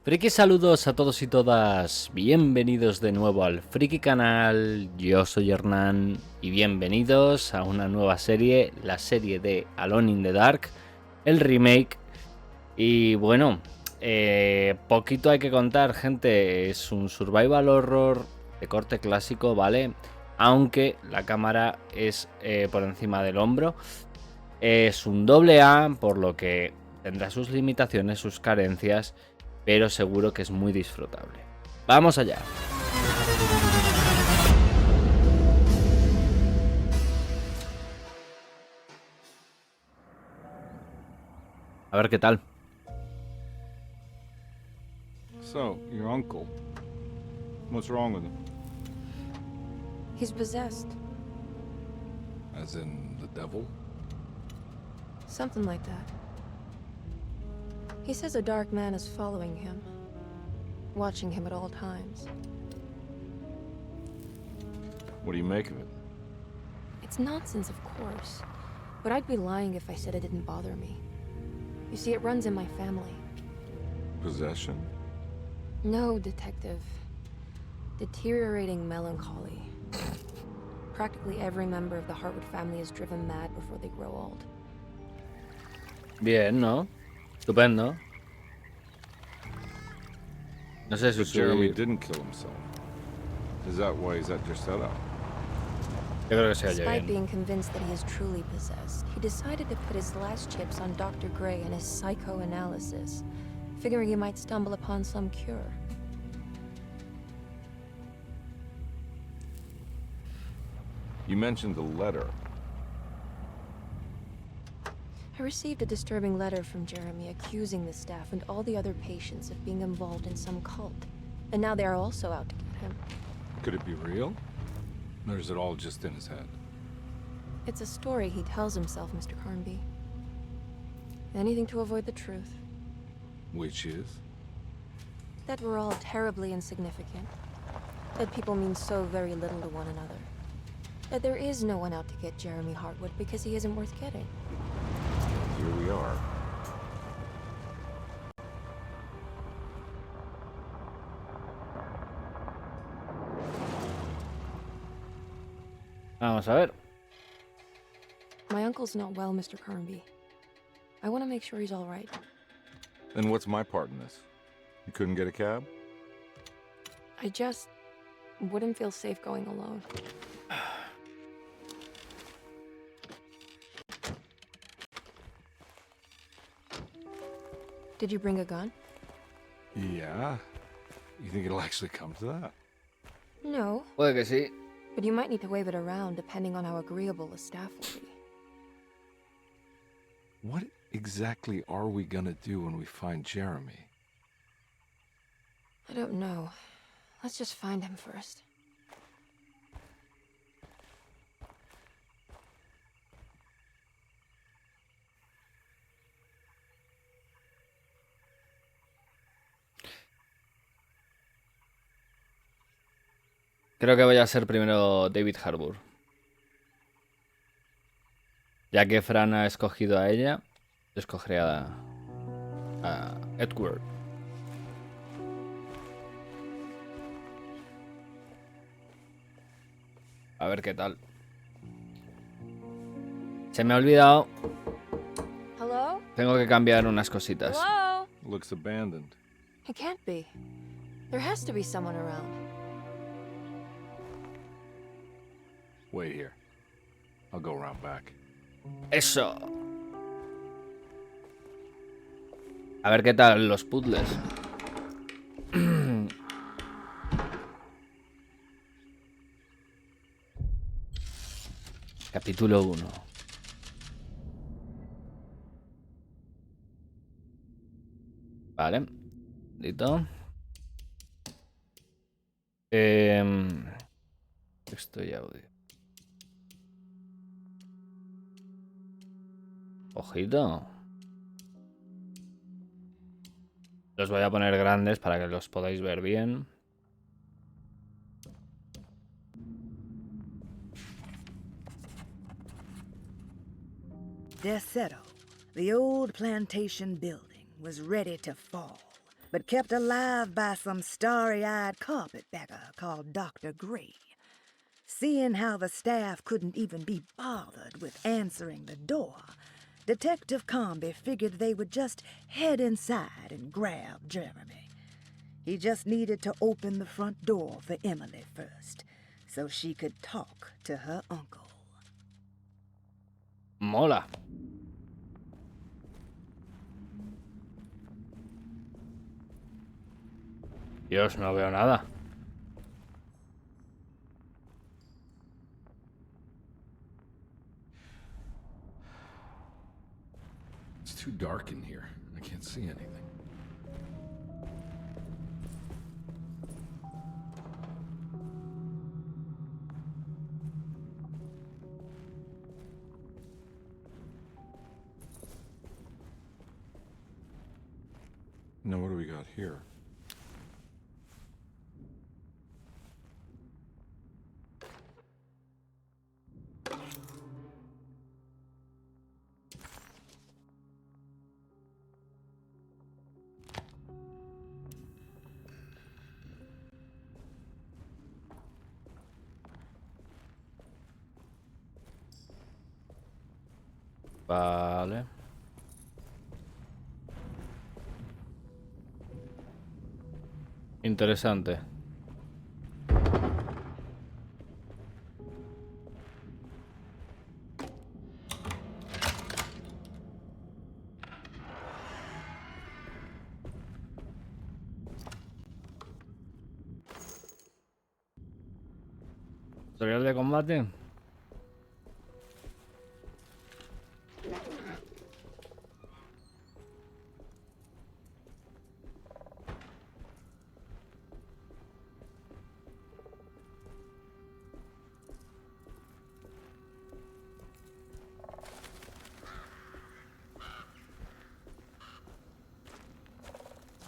Friki saludos a todos y todas, bienvenidos de nuevo al Friki Canal, yo soy Hernán y bienvenidos a una nueva serie, la serie de Alone in the Dark, el remake. Y bueno, poquito hay que contar, gente, es un survival horror de corte clásico, ¿vale? Aunque la cámara es por encima del hombro, es un doble A, por lo que tendrá sus limitaciones, sus carencias, pero seguro que es muy disfrutable. ¡Vamos allá! A ver qué tal. So, your uncle. What's wrong with him? He's possessed. As in the devil? Something like that. He says a dark man is following him, watching him at all times. What do you make of it? It's nonsense, of course. But I'd be lying if I said it didn't bother me. You see, it runs in my family. Possession? No, detective. Deteriorating melancholy. Practically every member of the Hartwood family is driven mad before they grow old. Bien, ¿no? Estupendo. No sé si But Jeremy didn't kill himself. Is that why he's at Derceto? Yo creo que se oye Despite bien. being convinced that he is truly possessed, he decided to put his last chips on Dr. Gray and his psychoanalysis, figuring he might stumble upon some cure. You mentioned the letter. I received a disturbing letter from Jeremy accusing the staff and all the other patients of being involved in some cult. And now they are also out to get him. Could it be real? Or is it all just in his head? It's a story he tells himself, Mr. Carnby. Anything to avoid the truth. Which is? That we're all terribly insignificant. That people mean so very little to one another. That there is no one out to get Jeremy Hartwood because he isn't worth getting. Here we are. Vamos a ver. My uncle's not well, Mr. Carnby. I want to make sure he's all right. Then what's my part in this? You couldn't get a cab? I just wouldn't feel safe going alone. Did you bring a gun? Yeah. You think it'll actually come to that? No, Puede que sí. but you might need to wave it around depending on how agreeable the staff will be. What exactly are we gonna do when we find Jeremy? I don't know. Let's just find him first. Creo que voy a ser primero David Harbour. Ya que Fran ha escogido a ella, yo escogeré a Edward. A ver qué tal. Se me ha olvidado. Hello? Tengo que cambiar unas cositas. Hello? Looks abandoned. It can't be. There has to be someone around. Wait here. I'll go around back. Eso. A ver qué tal los puzzles. Capítulo 1. Vale. Listo. Texto y audio. Ojito. Los voy a poner grandes para que los podáis ver bien. Derceto, the old plantation building, was ready to fall, but kept alive by some starry-eyed carpetbagger called Dr. Gray. Seeing how the staff couldn't even be bothered with answering the door, Detective Carnby figured they would just head inside and grab Jeremy. He just needed to open the front door for Emily first, so she could talk to her uncle. Mola. Dios, no veo nada. It's too dark in here. I can't see anything. Now what do we got here? Vale. Interesante. Tutorial de combate.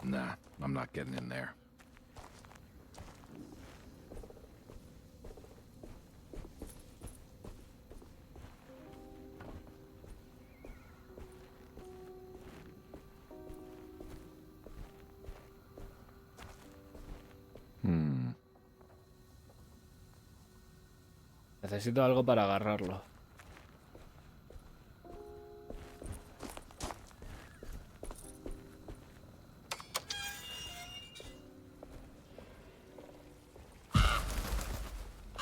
Nah, I'm not getting in there. Necesito algo para agarrarlo.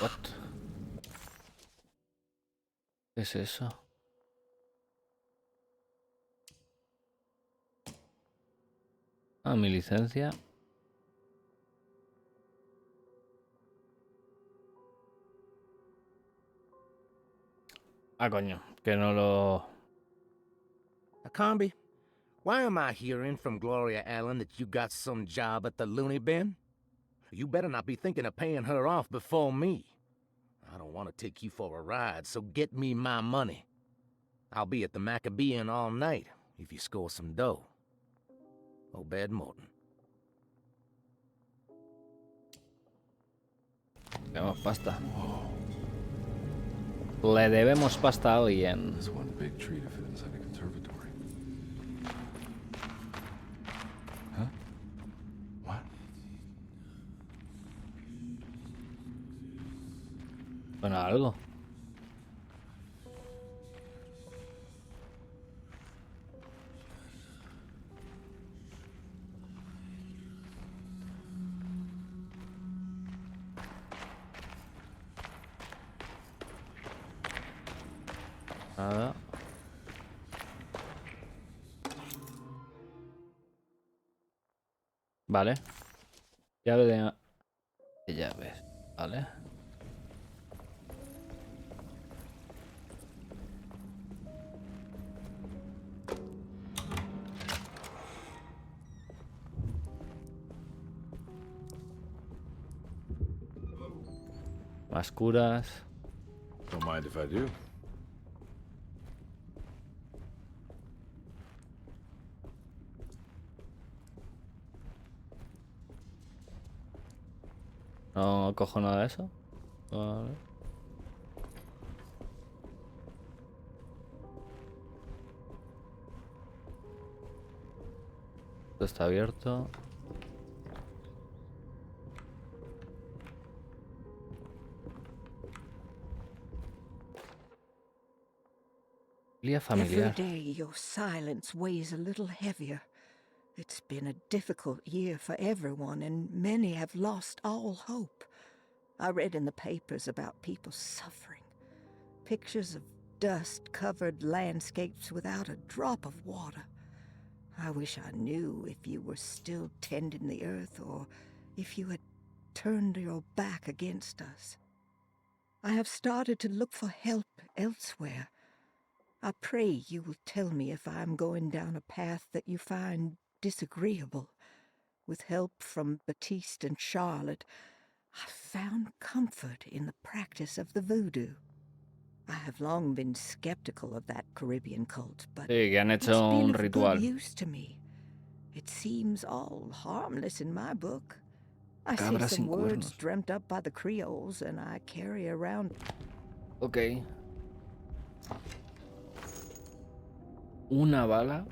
What? ¿Qué es eso? Ah, mi licencia. Ah, coño, que no lo... Carnby, why am I hearing from Gloria Allen that you got some job at the loony bin? You better not be thinking of paying her off before me. I don't want to take you for a ride, so get me my money. I'll be at the Maccabean all night if you score some dough. Obed Morton. Tenemos pasta. Le debemos pasta a alguien. This one big tree to fit inside a conservatory. Huh? What? Bueno, algo. Nada. Vale. Llave de llaves. Vale. Más curas. Don't mind if I do. No cojo nada de eso. Vale. Esto está abierto. Familia Every familiar. day your silence weighs a little heavier. It's been a difficult year for everyone, and many have lost all hope. I read in the papers about people suffering. Pictures of dust-covered landscapes without a drop of water. I wish I knew if you were still tending the earth or if you had turned your back against us. I have started to look for help elsewhere. I pray you will tell me if I am going down a path that you find disagreeable. With help from Baptiste and Charlotte, I found comfort in the practice of the voodoo. I have long been skeptical of that Caribbean cult, but Sí, que han it's hecho been un of good ritual. use to me. It seems all harmless in my book. I say Cabra some sin words cuernos. dreamt up by the Creoles, and I carry around. Ok. Una bala.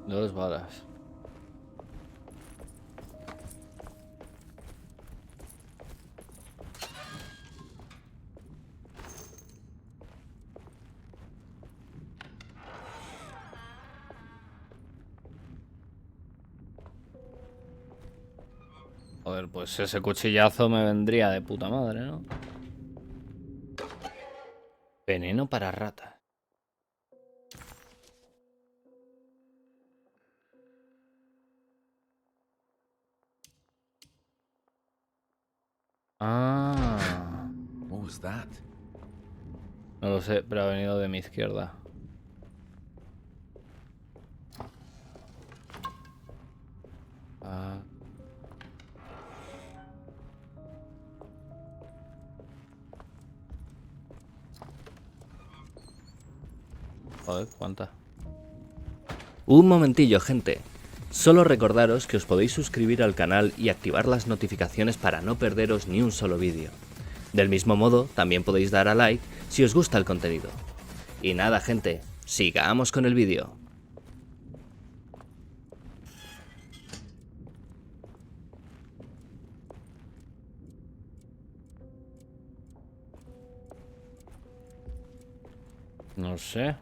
Dos balas. Joder, pues ese cuchillazo me vendría de puta madre, ¿no? Veneno para ratas. Ah. What was that? No lo sé, pero ha venido de mi izquierda. Ah. Joder, ¿cuánta? Un momentillo, gente. Solo recordaros que os podéis suscribir al canal y activar las notificaciones para no perderos ni un solo vídeo. Del mismo modo, también podéis dar a like si os gusta el contenido. Y nada, gente, sigamos con el vídeo. No sé.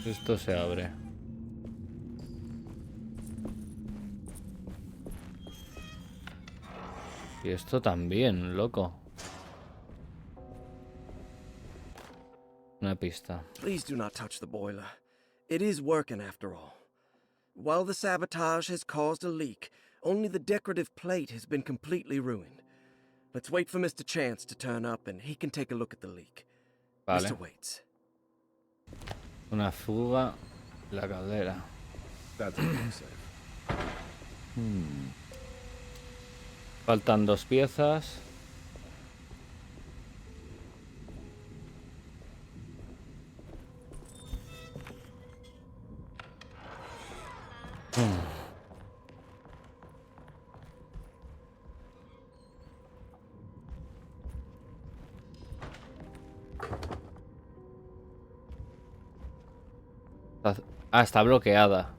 Esto se abre. Y esto también, loco. Una pista. Please do not touch the boiler. It is working after all. While the sabotage has caused a leak, only the decorative plate has been completely ruined. Let's wait for Mr. Chance to turn up and he can take a look at the leak. Vale. Mr. Waits. Una fuga. La caldera. That's safe. Faltan dos piezas. Ah, está bloqueada.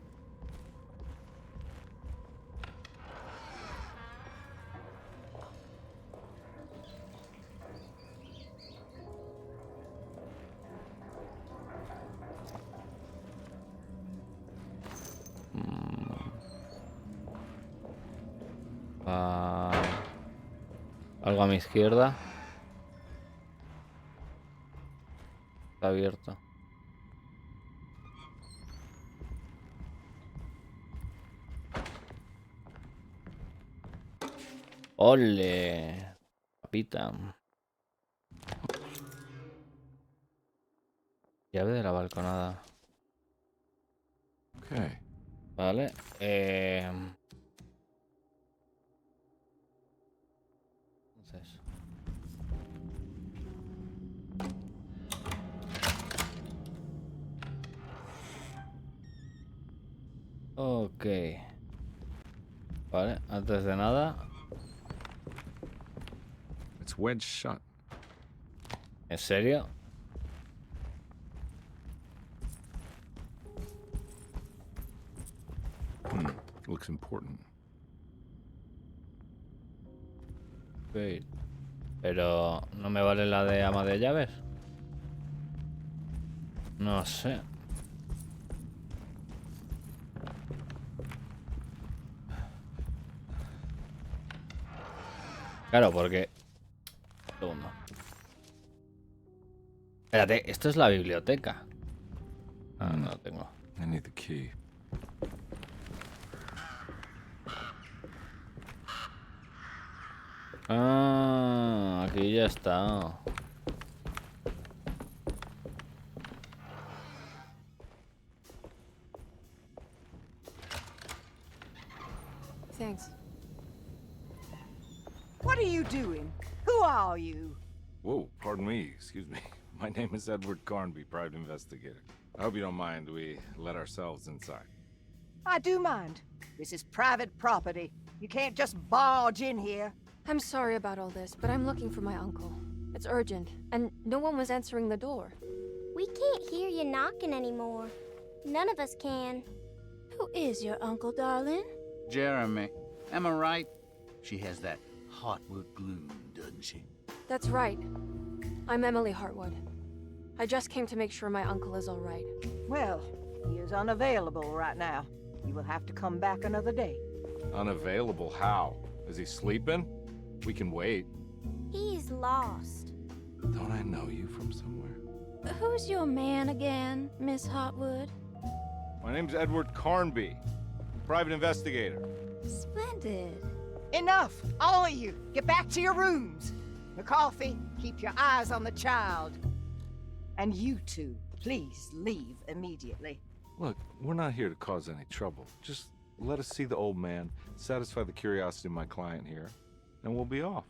Algo a mi izquierda. Está abierto. ¡Ole! Papita. Llave de la balconada. Okay. Vale. Entonces. Ok. Vale, antes de nada. It's wedged shut. ¿En serio? Looks important. Ok. Pero no me vale la de ama de llaves. No sé. Claro, porque... Segundo. Espérate, esto es la biblioteca. Ah, no lo tengo. I need the key. Ah, aquí ya está. Thanks. What are you doing? Who are you? Whoa, pardon me, excuse me. My name is Edward Carnby, private investigator. I hope you don't mind we let ourselves inside. I do mind. This is private property. You can't just barge in here. I'm sorry about all this, but I'm looking for my uncle. It's urgent, and no one was answering the door. We can't hear you knocking anymore. None of us can. Who is your uncle, darling? Jeremy. Am I right? She has that Hartwood gloom, doesn't she? That's right. I'm Emily Hartwood. I just came to make sure my uncle is all right. Well, he is unavailable right now. You will have to come back another day. Unavailable how? Is he sleeping? We can wait. He's lost. Don't I know you from somewhere? Who's your man again, Miss Hartwood? My name's Edward Carnby, private investigator. Splendid. Enough! All of you! Get back to your rooms! McCarthy, keep your eyes on the child. And you two, please leave immediately. Look, we're not here to cause any trouble. Just let us see the old man, satisfy the curiosity of my client here, and we'll be off.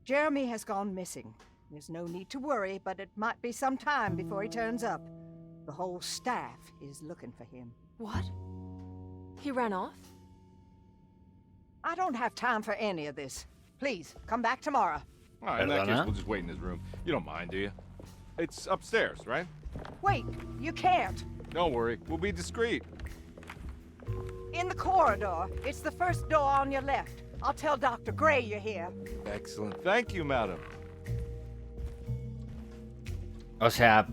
Jeremy has gone missing. There's no need to worry, but it might be some time before he turns up. The whole staff is looking for him. What? He ran off? I don't have time for any of this. Please, come back tomorrow. All right, in that case, Perdona? we'll just wait in his room. You don't mind, do you? It's upstairs, right? Wait, you can't. Don't worry, we'll be discreet. In the corridor. It's the first door on your left. I'll tell Dr. Gray you're here. Excellent. Thank you, madam. O sea...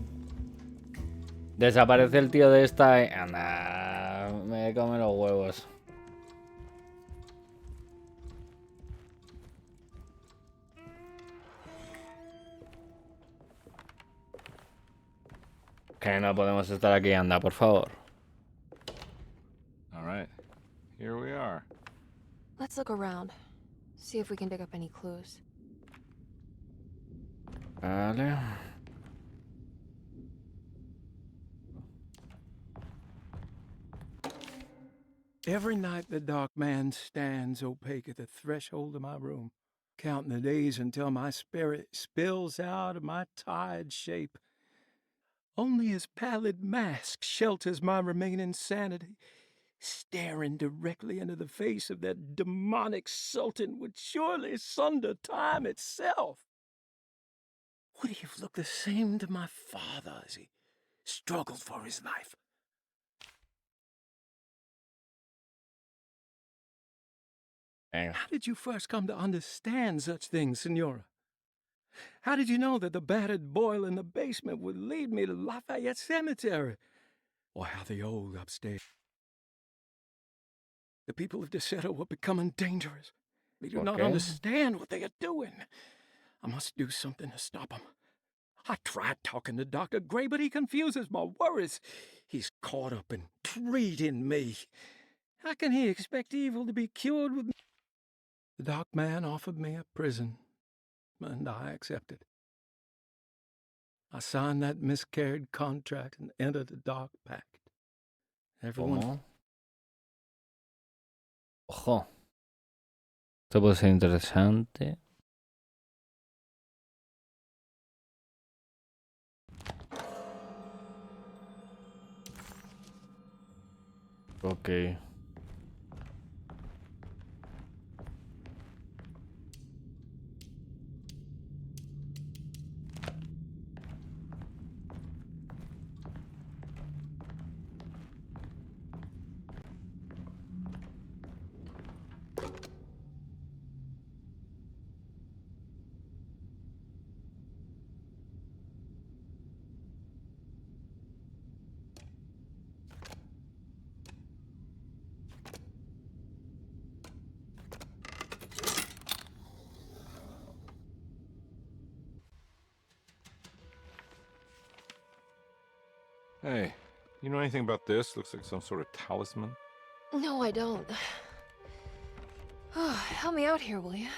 Desaparece el tío de esta... Anda... Me come los huevos. Que no podemos estar aquí, anda, por favor. All right, here we are. Let's look around. See if we can dig up any clues. Vale. Every night the dark man stands opaque at the threshold of my room, counting the days until my spirit spills out of my tired shape. Only his pallid mask shelters my remaining sanity. Staring directly into the face of that demonic sultan would surely sunder time itself. Would he have looked the same to my father as he struggled for his life? Venga. How did you first come to understand such things, Senora? How did you know that the battered boil in the basement would lead me to Lafayette Cemetery? Or how the old upstairs? The people of Derceto were becoming dangerous. They do not Okay. understand what they are doing. I must do something to stop them. I tried talking to Dr. Gray, but he confuses my worries. He's caught up in treating me. How can he expect evil to be cured with me? The dark man offered me a prison, and I accepted. I signed that miscarried contract and entered the dark pact. Everyone... ¿Cómo? Ojo. Esto puede ser interesante. Ok. Hey, you know anything about this? Looks like some sort of talisman. No, I don't. Oh, help me out here, will you?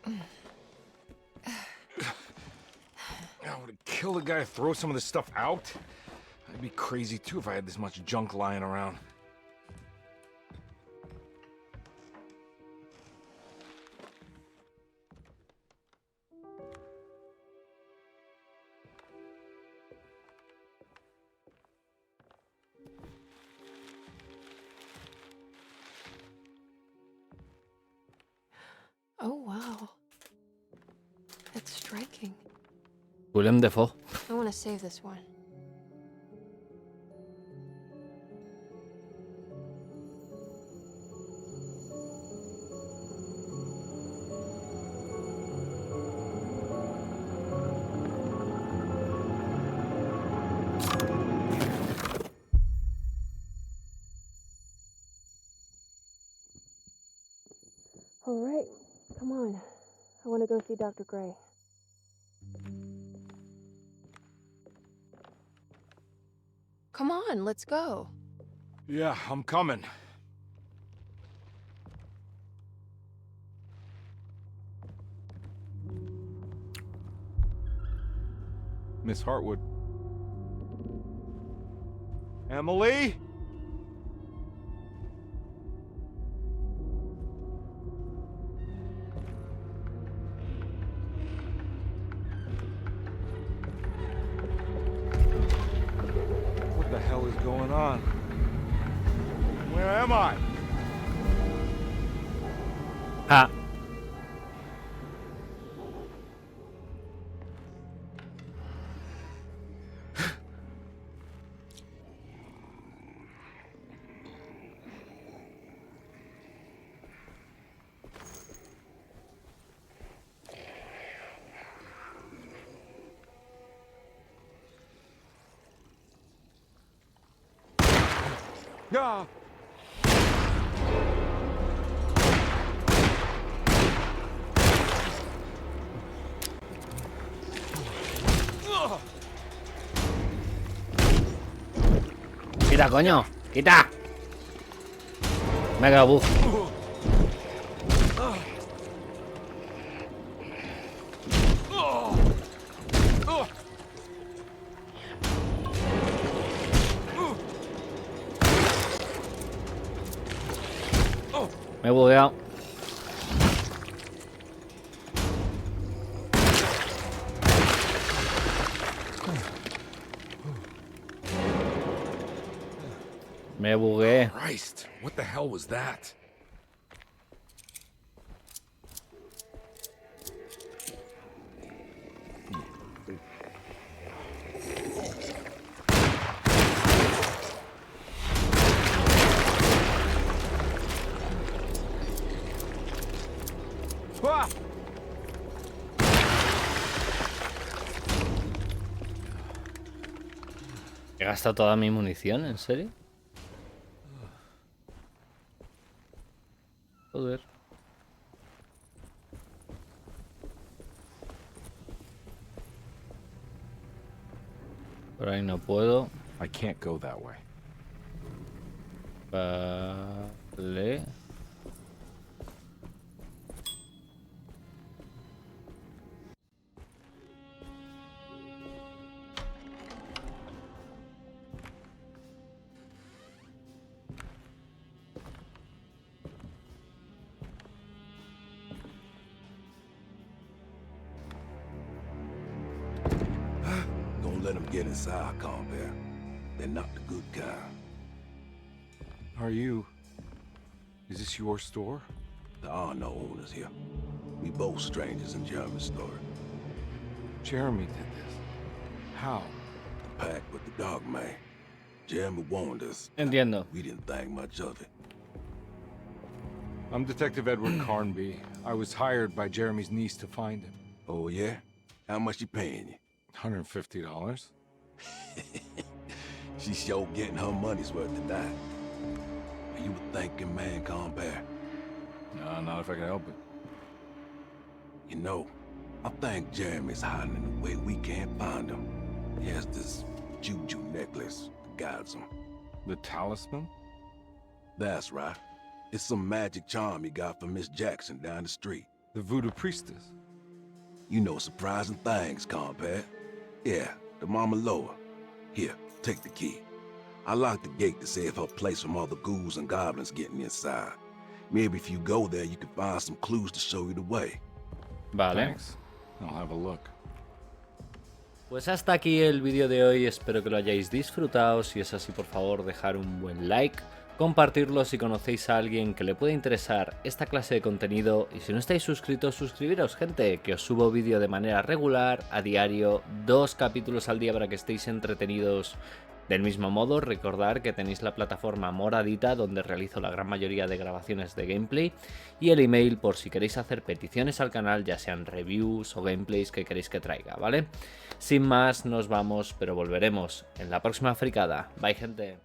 I would have killed a guy to throw some of this stuff out. I'd be crazy too if I had this much junk lying around. Oh, wow. That's striking. Willem Dafoe. I want to save this one. All right, come on. I want to go see Dr. Gray. Come on, let's go. Yeah, I'm coming. Miss Hartwood. Emily? What the hell is going on? Where am I? Ah. Ah! Quita, coño. Quita. Me ha quedado bug. Me he bugueado. Me bugué. Christ, what the hell was that? Ah! He gastado toda mi munición, ¿en serio? Joder. Por ahí no puedo. I can't go that way. Vale. Don't let them get inside, Carnby. They're not the good kind. Are you... Is this your store? There are no owners here. We both strangers in Jeremy's story. Jeremy did this. How? The pact with the dog man. Jeremy warned us. Entiendo. We didn't think much of it. I'm Detective Edward Carnby. I was hired by Jeremy's niece to find him. Oh, yeah? How much she paying you? $150. She's sure getting her money's worth tonight. Are you a thinking man, Carnby? No, not if I can help it. You know, I think Jeremy's hiding in a way we can't find him. He has this juju necklace that guides him. The talisman? That's right. It's some magic charm he got from Miss Jackson down the street. The voodoo priestess? You know surprising things, compadre. Yeah, the Mama Loa. Here, take the key. I locked the gate to save her place from all the ghouls and goblins getting inside. Maybe if you go there, you can find some clues to show you the way. Vale. Thanks. I'll have a look. Pues hasta aquí el vídeo de hoy, espero que lo hayáis disfrutado. Si es así, por favor, dejar un buen like, compartirlo si conocéis a alguien que le pueda interesar esta clase de contenido, y si no estáis suscritos, suscribiros, gente, que os subo vídeo de manera regular, a diario, 2 capítulos al día para que estéis entretenidos del mismo modo. Recordad que tenéis la plataforma moradita donde realizo la gran mayoría de grabaciones de gameplay, y el email por si queréis hacer peticiones al canal, ya sean reviews o gameplays que queréis que traiga, ¿vale? Sin más, nos vamos, pero volveremos en la próxima fricada. Bye, gente.